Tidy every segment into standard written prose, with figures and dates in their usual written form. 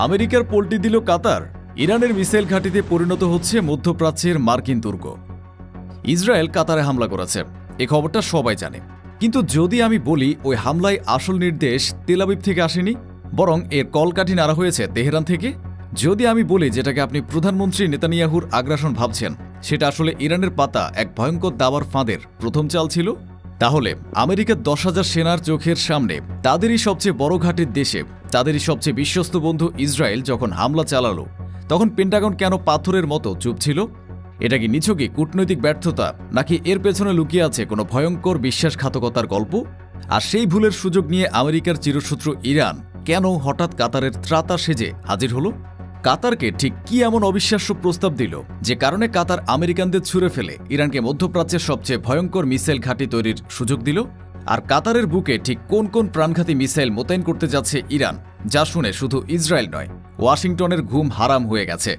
আমেরিকার পোল্টি দিল কাতার। ইরানের মিসাইল ঘাঁটিতে পরিণত হচ্ছে মধ্যপ্রাচ্যের মার্কিন দুর্গ। ইসরায়েল কাতারে হামলা করেছে, এই খবরটা সবাই জানে। কিন্তু যদি আমি বলি ওই হামলায় আসল নির্দেশ তেল আবিব থেকে আসেনি, বরং এর কলকাঠি নাড়া হয়েছে তেহরান থেকে, যদি আমি বলি যেটাকে আপনি প্রধানমন্ত্রী নেতানিয়াহুর আগ্রাসন ভাবছেন সেটা আসলে ইরানের পাতা এক ভয়ঙ্কর দাবার ফাঁদের প্রথম চাল ছিল, তাহলে আমেরিকার 10,000 সেনার চোখের সামনে তাদেরই সবচেয়ে বড় ঘাটির দেশে তাদেরই সবচেয়ে বিশ্বস্ত বন্ধু ইসরায়েল যখন হামলা চালালো, তখন পেন্টাগন কেন পাথরের মতো চুপ ছিল? এটা কি নিছকই কূটনৈতিক ব্যর্থতা, নাকি এর পেছনে লুকিয়ে আছে কোনো ভয়ঙ্কর বিশ্বাসঘাতকতার গল্প? আর সেই ভুলের সুযোগ নিয়ে আমেরিকার চিরশত্রু ইরান কেন হঠাৎ কাতারের ত্রাতা সেজে হাজির হলো? কাতারকে ঠিক কি এমন অবিশ্বাস্য প্রস্তাব দিল যে কারণে কাতার আমেরিকানদের ছুঁড়ে ফেলে ইরানকে মধ্যপ্রাচ্যের সবচেয়ে ভয়ঙ্কর মিসাইল ঘাঁটি তৈরির সুযোগ দিল? আর কাতারের বুকে ঠিক কোন কোন প্রাণঘাতী মিসাইল মোতায়েন করতে যাচ্ছে ইরান, যা শুনে শুধু ইসরায়েল নয়, ওয়াশিংটনের ঘুম হারাম হয়ে গেছে।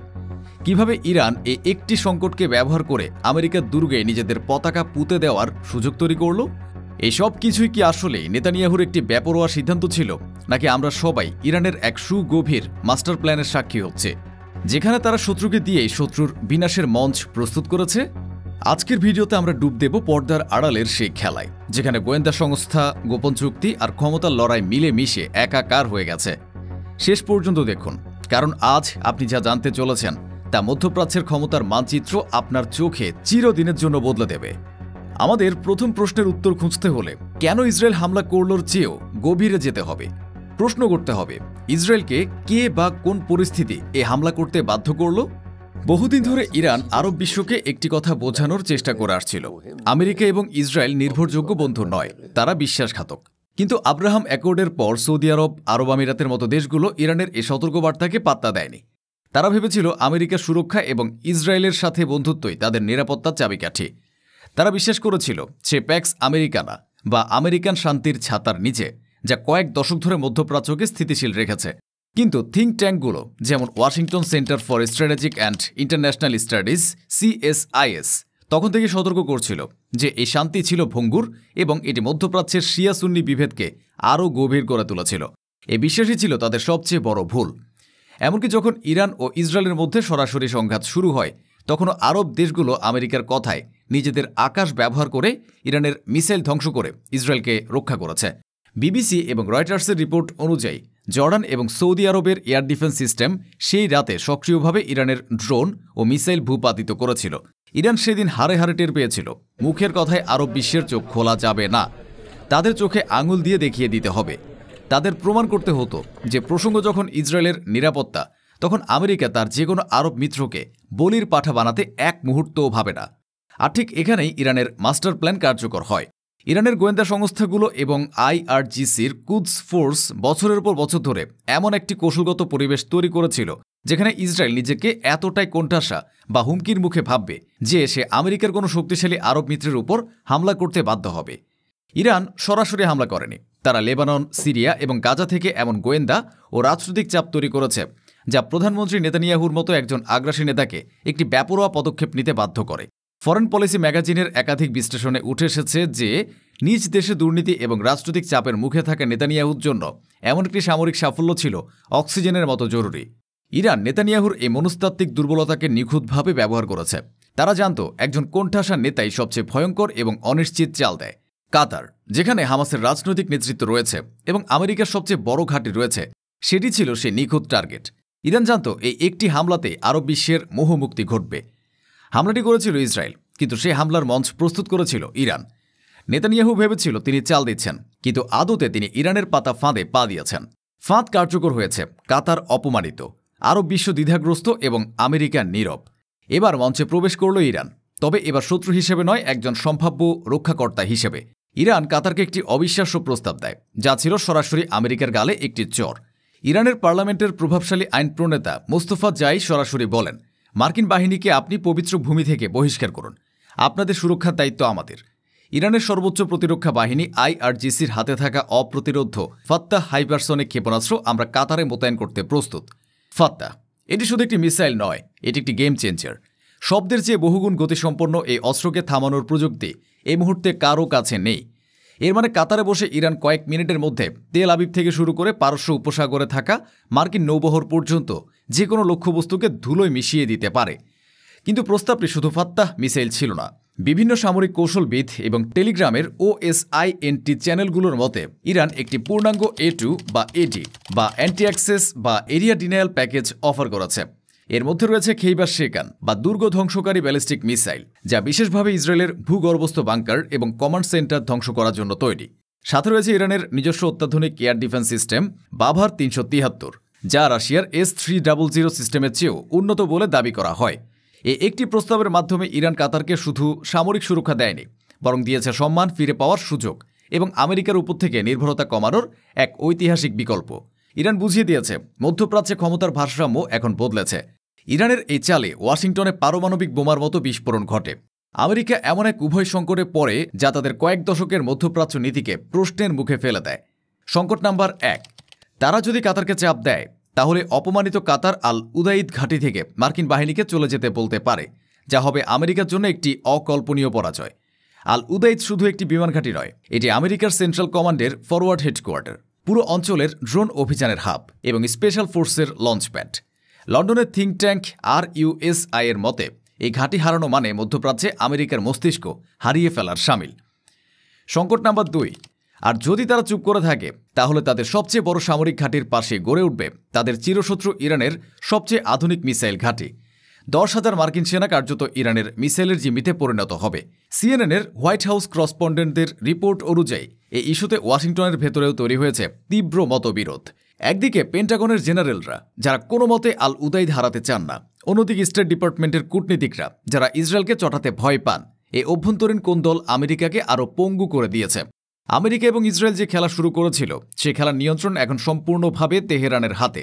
কিভাবে ইরান এই একটি সংকটকে ব্যবহার করে আমেরিকার দুর্গে নিজেদের পতাকা পুঁতে দেওয়ার সুযোগ তৈরি করল? এই সব কিছুই কি আসলেই নেতানিয়াহুর একটি বেপরোয়া সিদ্ধান্ত ছিল, নাকি আমরা সবাই ইরানের এক সুগভীর মাস্টার প্ল্যানের সাক্ষী হচ্ছে, যেখানে তারা শত্রুকে দিয়েই শত্রুর বিনাশের মঞ্চ প্রস্তুত করেছে? আজকের ভিডিওতে আমরা ডুব দেব পর্দার আড়ালের সেই খেলায়, যেখানে গোয়েন্দা সংস্থা, গোপন চুক্তি আর ক্ষমতার লড়াই মিলে মিশে একাকার হয়ে গেছে। শেষ পর্যন্ত দেখুন, কারণ আজ আপনি যা জানতে চলেছেন তা মধ্যপ্রাচ্যের ক্ষমতার মানচিত্র আপনার চোখে চিরদিনের জন্য বদলে দেবে। আমাদের প্রথম প্রশ্নের উত্তর খুঁজতে হলে কেন ইসরায়েল হামলা করলোর চেয়েও গভীরে যেতে হবে। প্রশ্ন করতে হবে, ইসরায়েলকে কে বা কোন পরিস্থিতি এ হামলা করতে বাধ্য করল? বহুদিন ধরে ইরান আরব বিশ্বকে একটি কথা বোঝানোর চেষ্টা করে আসছিল, আমেরিকা এবং ইসরায়েল নির্ভরযোগ্য বন্ধু নয়, তারা বিশ্বাসঘাতক। কিন্তু আব্রাহাম অ্যাকর্ডের পর সৌদি আরব, আরব আমিরাতের মতো দেশগুলো ইরানের এই সতর্কবার্তাকে পাত্তা দেয়নি। তারা ভেবেছিল আমেরিকার সুরক্ষা এবং ইসরায়েলের সাথে বন্ধুত্বই তাদের নিরাপত্তার চাবিকাঠি। তারা বিশ্বাস করেছিল সে প্যাক্স আমেরিকানা বা আমেরিকান শান্তির ছাতার নিচে, যা কয়েক দশক ধরে মধ্যপ্রাচ্যকে স্থিতিশীল রেখেছে। কিন্তু থিঙ্ক ট্যাঙ্কগুলো যেমন Washington centre for strategic and international studies CSIS তখন থেকে সতর্ক করছিল যে এই শান্তি ছিল ভঙ্গুর এবং এটি মধ্যপ্রাচ্যের শিয়া সুন্নি বিভেদকে আরও গভীর করে তুলেছিল। এই বিশ্বাসই ছিল তাদের সবচেয়ে বড় ভুল। এমনকি যখন ইরান ও ইসরায়েলের মধ্যে সরাসরি সংঘাত শুরু হয়, তখনও আরব দেশগুলো আমেরিকার কথায় নিজেদের আকাশ ব্যবহার করে ইরানের মিসাইল ধ্বংস করে ইসরায়েলকে রক্ষা করেছে। BBC এবং রয়টার্সের রিপোর্ট অনুযায়ী জর্ডান এবং সৌদি আরবের এয়ার ডিফেন্স সিস্টেম সেই রাতে সক্রিয়ভাবে ইরানের ড্রোন ও মিসাইল ভূপাতিত করেছিল। ইরান সেদিন হারে হারে টের পেয়েছিল, মুখের কথায় আরব বিশ্বের চোখ খোলা যাবে না, তাদের চোখে আঙুল দিয়ে দেখিয়ে দিতে হবে। তাদের প্রমাণ করতে হতো যে প্রসঙ্গ যখন ইসরায়েলের নিরাপত্তা, তখন আমেরিকা তার যে কোনো আরব মিত্রকে বলির পাঠা বানাতে এক মুহূর্তও ভাবে না। আর ঠিক এখানেই ইরানের মাস্টার প্ল্যান কার্যকর হয়। ইরানের গোয়েন্দা সংস্থাগুলো এবং IRGCর কুদস ফোর্স বছরের পর বছর ধরে এমন একটি কৌশলগত পরিবেশ তৈরি করেছিল যেখানে ইসরায়েল নিজেকে এতটাই কোণঠাসা বা হুমকির মুখে ভাববে যে সে আমেরিকার কোনো শক্তিশালী আরব মিত্রের উপর হামলা করতে বাধ্য হবে। ইরান সরাসরি হামলা করেনি, তারা লেবানন, সিরিয়া এবং গাজা থেকে এমন গোয়েন্দা ও রাজনৈতিক চাপ তৈরি করেছে যা প্রধানমন্ত্রী নেতানিয়াহুর মতো একজন আগ্রাসী নেতাকে একটি বেপরোয়া পদক্ষেপ নিতে বাধ্য করে। ফরেন পলিসি ম্যাগাজিনের একাধিক বিশ্লেষণে উঠে এসেছে যে নিজ দেশে দুর্নীতি এবং রাজনৈতিক চাপের মুখে থাকা নেতানিয়াহুর জন্য এমন একটি সামরিক সাফল্য ছিল অক্সিজেনের মতো জরুরি। ইরান নেতানিয়াহুর এই মনস্তাত্ত্বিক দুর্বলতাকে নিখুঁতভাবে ব্যবহার করেছে। তারা জানত একজন কোণঠাসা নেতাই সবচেয়ে ভয়ঙ্কর এবং অনিশ্চিত চাল দেয়। কাতার, যেখানে হামাসের রাজনৈতিক নেতৃত্ব রয়েছে এবং আমেরিকার সবচেয়ে বড় ঘাঁটি রয়েছে, সেটি ছিল সেই নিখুঁত টার্গেট। ইরান জানত এই একটি হামলাতে আরব বিশ্বের মোহমুক্তি ঘটবে। হামলাটি করেছিল ইসরায়েল, কিন্তু সেই হামলার মঞ্চ প্রস্তুত করেছিল ইরান। নেতানিয়াহু ভেবেছিল তিনি চাল দিচ্ছেন, কিন্তু আদতে তিনি ইরানের পাতা ফাঁদে পা দিয়েছেন। ফাঁদ কার্যকর হয়েছে, কাতার অপমানিত, আরব বিশ্ব দ্বিধাগ্রস্ত এবং আমেরিকা নীরব। এবার মঞ্চে প্রবেশ করল ইরান, তবে এবার শত্রু হিসেবে নয়, একজন সম্ভাব্য রক্ষাকর্তা হিসেবে। ইরান কাতারকে একটি অবিশ্বাস্য প্রস্তাব দেয়, যা ছিল সরাসরি আমেরিকার গালে একটি চর। ইরানের পার্লামেন্টের প্রভাবশালী আইন প্রণেতা মোস্তফা জাই সরাসরি বলেন, মার্কিন বাহিনীকে আপনি পবিত্র ভূমি থেকে বহিষ্কার করুন, আপনাদের সুরক্ষার দায়িত্ব আমাদের। ইরানের সর্বোচ্চ প্রতিরক্ষা বাহিনী IRGCর হাতে থাকা অপ্রতিরোধ্য ফাত্তাহ হাইপারসনিক ক্ষেপণাস্ত্র আমরা কাতারে মোতায়েন করতে প্রস্তুত। ফাত্তাহ, এটি শুধু একটি মিসাইল নয়, এটি একটি গেম চেঞ্জার। শব্দের চেয়ে বহুগুণ গতিসম্পন্ন এই অস্ত্রকে থামানোর প্রযুক্তি এই মুহূর্তে কারও কাছে নেই। এর মানে কাতারে বসে ইরান কয়েক মিনিটের মধ্যে তেল আবিব থেকে শুরু করে পারস্য উপসাগরে থাকা মার্কিন নৌবহর পর্যন্ত যে কোনো লক্ষ্যবস্তুকে ধুলোয় মিশিয়ে দিতে পারে। কিন্তু প্রস্তাবটি শুধু ফাত্তাহ মিসাইল ছিল না। বিভিন্ন সামরিক কৌশলবিদ এবং টেলিগ্রামের OSINT চ্যানেলগুলোর মতে ইরান একটি পূর্ণাঙ্গ A2 বা AD বা অ্যান্টি অ্যাক্সেস বা এরিয়া ডিনায়াল প্যাকেজ অফার করেছে। এর মধ্যে রয়েছে খেইবার শেকান বা দুর্গ ধ্বংসকারী ব্যালিস্টিক মিসাইল, যা বিশেষভাবে ইসরায়েলের ভূগর্ভস্থ বাংকার এবং কমান্ড সেন্টার ধ্বংস করার জন্য তৈরি। সাথে রয়েছে ইরানের নিজস্ব অত্যাধুনিক এয়ার ডিফেন্স সিস্টেম বাভার 373, যা রাশিয়ার S-300 সিস্টেমের চেয়েও উন্নত বলে দাবি করা হয়। এই একটি প্রস্তাবের মাধ্যমে ইরান কাতারকে শুধু সামরিক সুরক্ষা দেয়নি, বরং দিয়েছে সম্মান ফিরে পাওয়ার সুযোগ এবং আমেরিকার উপর থেকে নির্ভরতা কমানোর এক ঐতিহাসিক বিকল্প। ইরান বুঝিয়ে দিয়েছে মধ্যপ্রাচ্যে ক্ষমতার ভারসাম্য এখন বদলেছে। ইরানের এই চালে ওয়াশিংটনে পারমাণবিক বোমার মতো বিস্ফোরণ ঘটে। আমেরিকা এমন এক উভয় সংকটে পড়ে যা তাদের কয়েক দশকের মধ্যপ্রাচ্য নীতিকে প্রশ্নের মুখে ফেলে দেয়। সংকট নাম্বার 1, তারা যদি কাতারকে চাপ দেয় তাহলে অপমানিত কাতার আল উদাইদ ঘাঁটি থেকে মার্কিন বাহিনীকে চলে যেতে বলতে পারে, যা হবে আমেরিকার জন্য একটি অকল্পনীয় পরাজয়। আল উদাইদ শুধু একটি বিমান ঘাঁটি নয়, এটি আমেরিকার সেন্ট্রাল কমান্ডের ফরওয়ার্ড হেডকোয়ার্টার, পুরো অঞ্চলের ড্রোন অভিযানের হাব এবং স্পেশাল ফোর্সের লঞ্চপ্যাড। লন্ডনের থিঙ্ক ট্যাঙ্ক RUSI এর মতে এই ঘাঁটি হারানো মানে মধ্যপ্রাচ্যে আমেরিকার মস্তিষ্ক হারিয়ে ফেলার শামিল। সংকট নাম্বার 2, আর যদি তারা চুপ করে থাকে তাহলে তাদের সবচেয়ে বড় সামরিক ঘাঁটির পাশে গড়ে উঠবে তাদের চিরশত্রু ইরানের সবচেয়ে আধুনিক মিসাইল ঘাঁটি। 10,000 মার্কিন সেনা কার্যত ইরানের মিসাইলের জিম্মিতে পরিণত হবে। CNN-এর হোয়াইট হাউস করসপন্ডেন্টদের রিপোর্ট অনুযায়ী এই ইস্যুতে ওয়াশিংটনের ভেতরেও তৈরি হয়েছে তীব্র মতবিরোধ। একদিকে পেন্টাগনের জেনারেলরা, যারা কোনো মতে আল উদাইদ হারাতে চান না, অন্যদিকে স্টেট ডিপার্টমেন্টের কূটনীতিকরা, যারা ইসরায়েলকে চটাতে ভয় পান। এই অভ্যন্তরীণ কোন্দল আমেরিকাকে আরও পঙ্গু করে দিয়েছে। আমেরিকা এবং ইসরায়েল যে খেলা শুরু করেছিল সে খেলার নিয়ন্ত্রণ এখন সম্পূর্ণভাবে তেহরানের হাতে।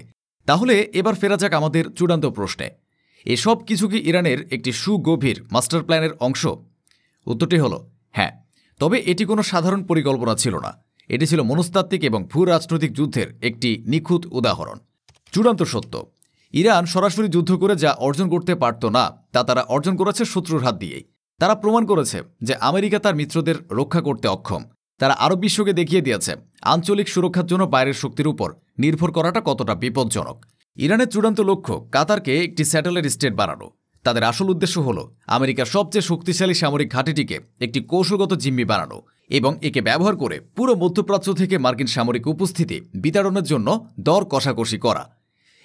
তাহলে এবার ফেরা যাক আমাদের চূড়ান্ত প্রশ্নে, এসব কিছু কি ইরানের একটি সুগভীর মাস্টার প্ল্যানের অংশ? উত্তরটি হল হ্যাঁ, তবে এটি কোনো সাধারণ পরিকল্পনা ছিল না। এটি ছিল মনস্তাত্ত্বিক এবং ভূ রাজনৈতিক যুদ্ধের একটি নিখুঁত উদাহরণ। চূড়ান্ত সত্য, ইরান সরাসরি যুদ্ধ করে যা অর্জন করতে পারত না তা তারা অর্জন করেছে শত্রুর হাত দিয়েই। তারা প্রমাণ করেছে যে আমেরিকা তার মিত্রদের রক্ষা করতে অক্ষম। তারা আরব বিশ্বকে দেখিয়ে দিয়েছে আঞ্চলিক সুরক্ষার জন্য বাইরের শক্তির উপর নির্ভর করাটা কতটা বিপজ্জনক। ইরানের চূড়ান্ত লক্ষ্য কাতারকে একটি স্যাটেলাইট স্টেট বানানো। তাদের আসল উদ্দেশ্য হল আমেরিকার সবচেয়ে শক্তিশালী সামরিক ঘাঁটিটিকে একটি কৌশলগত জিম্মি বানানো এবং একে ব্যবহার করে পুরো মধ্যপ্রাচ্য থেকে মার্কিন সামরিক উপস্থিতি বিতাড়নের জন্য দর কষাকষি করা।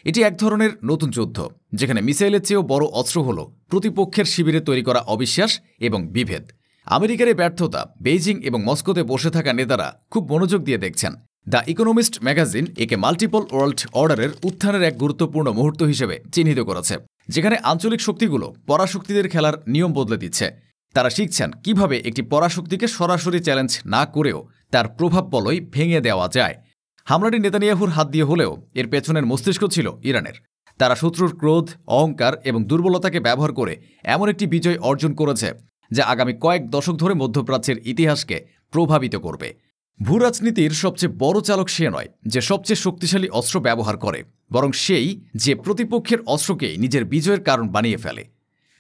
এটি এক ধরনের নতুন যুদ্ধ, যেখানে মিসাইলের চেয়েও বড় অস্ত্র হল প্রতিপক্ষের শিবিরে তৈরি করা অবিশ্বাস এবং বিভেদ। আমেরিকার এই ব্যর্থতা বেইজিং এবং মস্কোতে বসে থাকা নেতারা খুব মনোযোগ দিয়ে দেখছেন। দ্য ইকোনমিস্ট ম্যাগাজিন একে মাল্টিপল ওয়ার্ল্ড অর্ডারের উত্থানের এক গুরুত্বপূর্ণ মুহূর্ত হিসেবে চিহ্নিত করেছে, যেখানে আঞ্চলিক শক্তিগুলো পরাশক্তিদের খেলার নিয়ম বদলে দিচ্ছে। তারা শিখছেন কিভাবে একটি পরাশক্তিকে সরাসরি চ্যালেঞ্জ না করেও তার প্রভাব বলয় ভেঙে দেওয়া যায়। হামলাটি নেতানিয়াহুর হাত দিয়ে হলেও এর পেছনের মস্তিষ্ক ছিল ইরানের। তারা শত্রুর ক্রোধ, অহংকার এবং দুর্বলতাকে ব্যবহার করে এমন একটি বিজয় অর্জন করেছে যা আগামী কয়েক দশক ধরে মধ্যপ্রাচ্যের ইতিহাসকে প্রভাবিত করবে। ভূরাজনীতির সবচেয়ে বড় চালক সে নয় যে সবচেয়ে শক্তিশালী অস্ত্র ব্যবহার করে, বরং সেই যে প্রতিপক্ষের অস্ত্রকেই নিজের বিজয়ের কারণ বানিয়ে ফেলে।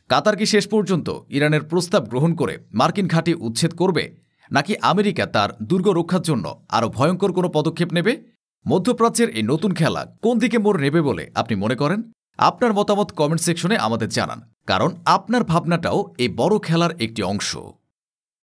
কাতার কি শেষ পর্যন্ত ইরানের প্রস্তাব গ্রহণ করে মার্কিন ঘাঁটি উচ্ছেদ করবে, নাকি আমেরিকা তার দুর্গ রক্ষার জন্য আরও ভয়ঙ্কর কোনো পদক্ষেপ নেবে? মধ্যপ্রাচ্যের এই নতুন খেলা কোন দিকে মোড় নেবে বলে আপনি মনে করেন? আপনার মতামত কমেন্ট সেকশনে আমাদের জানান, কারণ আপনার ভাবনাটাও এই বড় খেলার একটি অংশ।